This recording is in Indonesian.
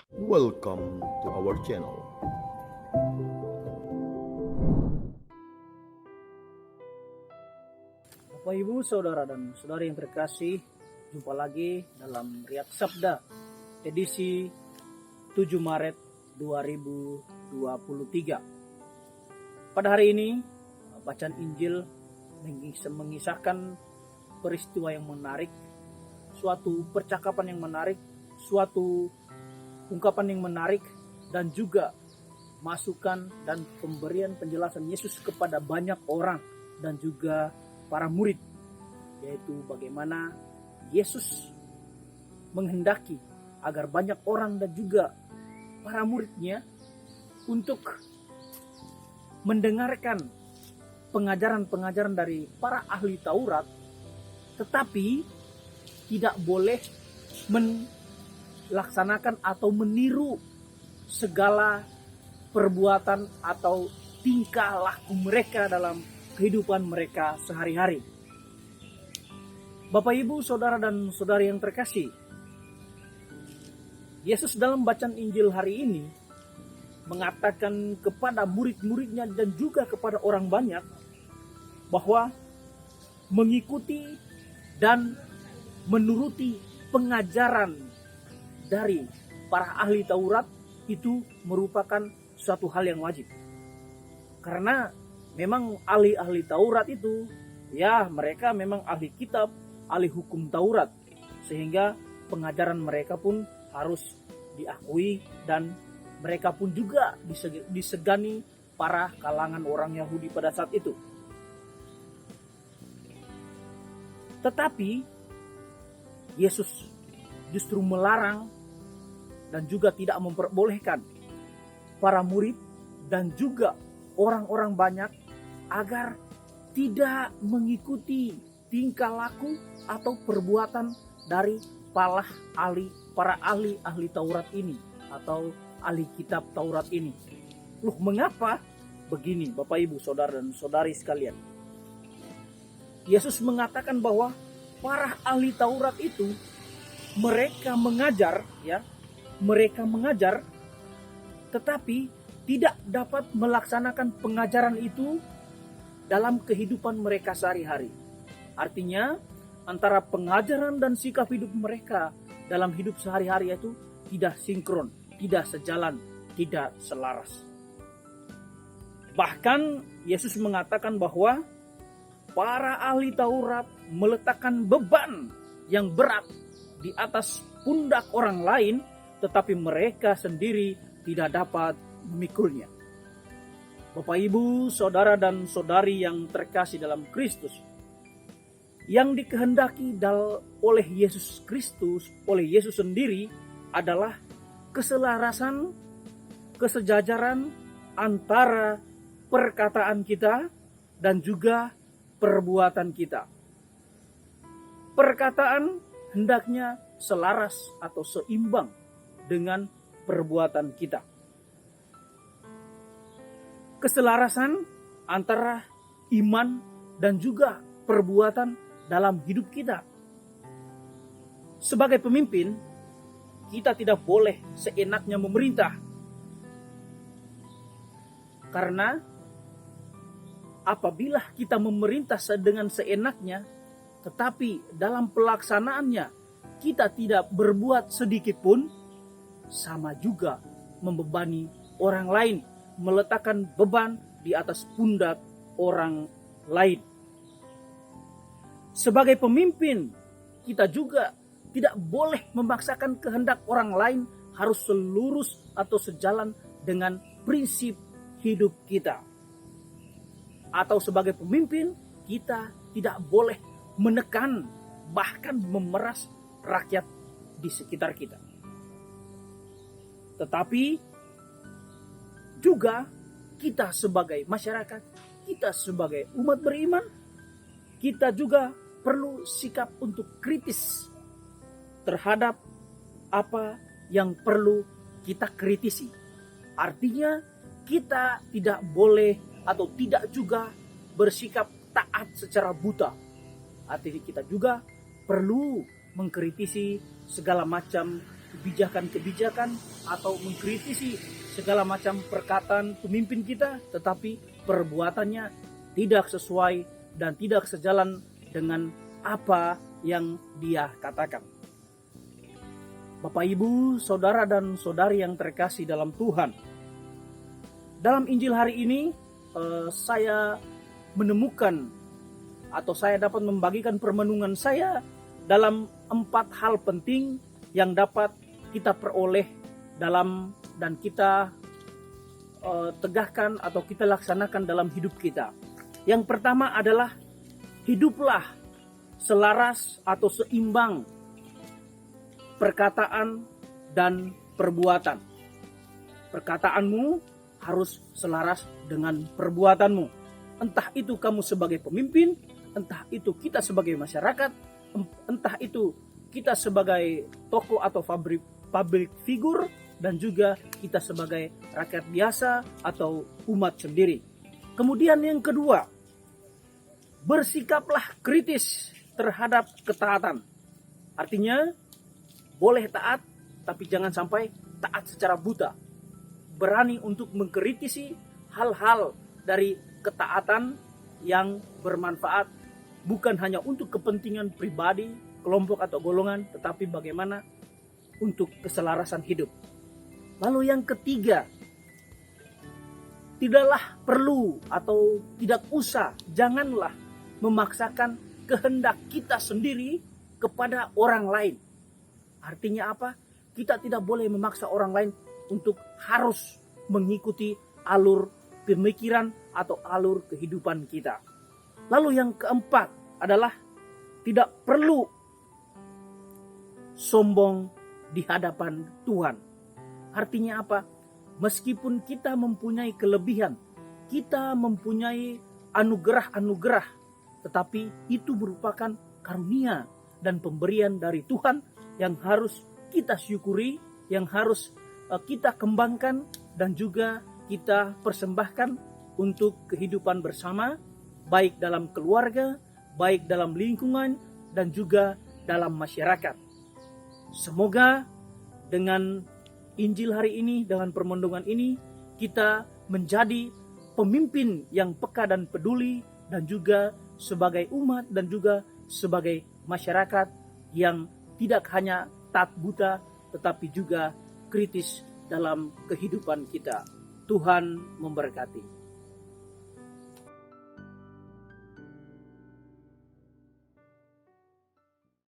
Welcome to our channel. Bapak Ibu, Saudara dan Saudari yang terkasih, jumpa lagi dalam Riyad Sabda edisi 7 Maret 2023. Pada hari ini, bacaan Injil mengisahkan peristiwa yang menarik, suatu percakapan yang menarik, suatu ungkapan yang menarik, dan juga masukan dan pemberian penjelasan Yesus kepada banyak orang dan juga para murid, yaitu bagaimana Yesus menghendaki agar banyak orang dan juga para muridnya untuk mendengarkan pengajaran-pengajaran dari para ahli Taurat, tetapi tidak boleh melaksanakan atau meniru segala perbuatan atau tingkah laku mereka dalam kehidupan mereka sehari-hari. Bapak, Ibu, Saudara dan Saudari yang terkasih, Yesus dalam bacaan Injil hari ini mengatakan kepada murid-muridnya dan juga kepada orang banyak bahwa mengikuti dan menuruti pengajaran dari para ahli Taurat itu merupakan suatu hal yang wajib. Karena memang ahli-ahli Taurat itu, ya mereka memang ahli kitab, ahli hukum Taurat. Sehingga pengajaran mereka pun harus diakui dan mereka pun juga disegani para kalangan orang Yahudi pada saat itu. Tetapi Yesus justru melarang dan juga tidak memperbolehkan para murid dan juga orang-orang banyak agar tidak mengikuti tingkah laku atau perbuatan dari para ahli Taurat ini atau ahli kitab Taurat ini. Loh, mengapa begini, Bapak, Ibu, Saudara dan Saudari sekalian? Yesus mengatakan bahwa para ahli Taurat itu mereka mengajar, tetapi tidak dapat melaksanakan pengajaran itu dalam kehidupan mereka sehari-hari. Artinya, antara pengajaran dan sikap hidup mereka dalam hidup sehari-hari itu tidak sinkron, tidak sejalan, tidak selaras. Bahkan Yesus mengatakan bahwa para ahli Taurat meletakkan beban yang berat di atas pundak orang lain, tetapi mereka sendiri tidak dapat memikulnya. Bapak, Ibu, Saudara dan Saudari yang terkasih dalam Kristus, yang dikehendaki oleh Yesus Kristus, oleh Yesus sendiri adalah keselarasan, kesejajaran antara perkataan kita dan juga perbuatan kita. Perkataan hendaknya selaras atau seimbang dengan perbuatan kita. Keselarasan antara iman dan juga perbuatan dalam hidup kita. Sebagai pemimpin, kita tidak boleh seenaknya memerintah. Karena apabila kita memerintah dengan seenaknya, tetapi dalam pelaksanaannya kita tidak berbuat sedikit pun, sama juga membebani orang lain, meletakkan beban di atas pundak orang lain. Sebagai pemimpin, kita juga tidak boleh memaksakan kehendak orang lain harus selurus atau sejalan dengan prinsip hidup kita. Atau sebagai pemimpin, kita tidak boleh menekan, bahkan memeras rakyat di sekitar kita. Tetapi juga kita sebagai masyarakat, kita sebagai umat beriman, kita juga perlu sikap untuk kritis terhadap apa yang perlu kita kritisi. Artinya kita tidak boleh atau tidak juga bersikap taat secara buta. Artinya kita juga perlu mengkritisi segala macam kebijakan-kebijakan atau mengkritisi segala macam perkataan pemimpin kita, tetapi perbuatannya tidak sesuai dan tidak sejalan dengan apa yang dia katakan. Bapak, Ibu, saudara dan saudari yang terkasih dalam Tuhan, dalam Injil hari ini saya menemukan atau saya dapat membagikan permenungan saya dalam 4 hal penting yang dapat kita peroleh dalam dan kita tegakkan atau kita laksanakan dalam hidup kita. Yang pertama adalah hiduplah selaras atau seimbang perkataan dan perbuatan. Perkataanmu harus selaras dengan perbuatanmu. Entah itu kamu sebagai pemimpin, entah itu kita sebagai masyarakat, entah itu kita sebagai tokoh atau public figure, dan juga kita sebagai rakyat biasa atau umat sendiri. Kemudian yang kedua, bersikaplah kritis terhadap ketaatan. Artinya, boleh taat, tapi jangan sampai taat secara buta. Berani untuk mengkritisi hal-hal dari ketaatan yang bermanfaat, bukan hanya untuk kepentingan pribadi, kelompok atau golongan, tetapi bagaimana untuk keselarasan hidup. Lalu yang ketiga, tidaklah perlu atau tidak usah, janganlah memaksakan kehendak kita sendiri kepada orang lain. Artinya apa? Kita tidak boleh memaksa orang lain untuk harus mengikuti alur pemikiran atau alur kehidupan kita. Lalu yang keempat adalah tidak perlu sombong di hadapan Tuhan. Artinya apa? Meskipun kita mempunyai kelebihan, kita mempunyai anugerah-anugerah, tetapi itu merupakan karunia dan pemberian dari Tuhan yang harus kita syukuri, yang harus kita kembangkan dan juga kita persembahkan untuk kehidupan bersama, baik dalam keluarga, baik dalam lingkungan, dan juga dalam masyarakat. Semoga dengan Injil hari ini, dengan permenungan ini, kita menjadi pemimpin yang peka dan peduli, dan juga sebagai umat dan juga sebagai masyarakat yang tidak hanya taat buta, tetapi juga kritis dalam kehidupan kita. Tuhan memberkati.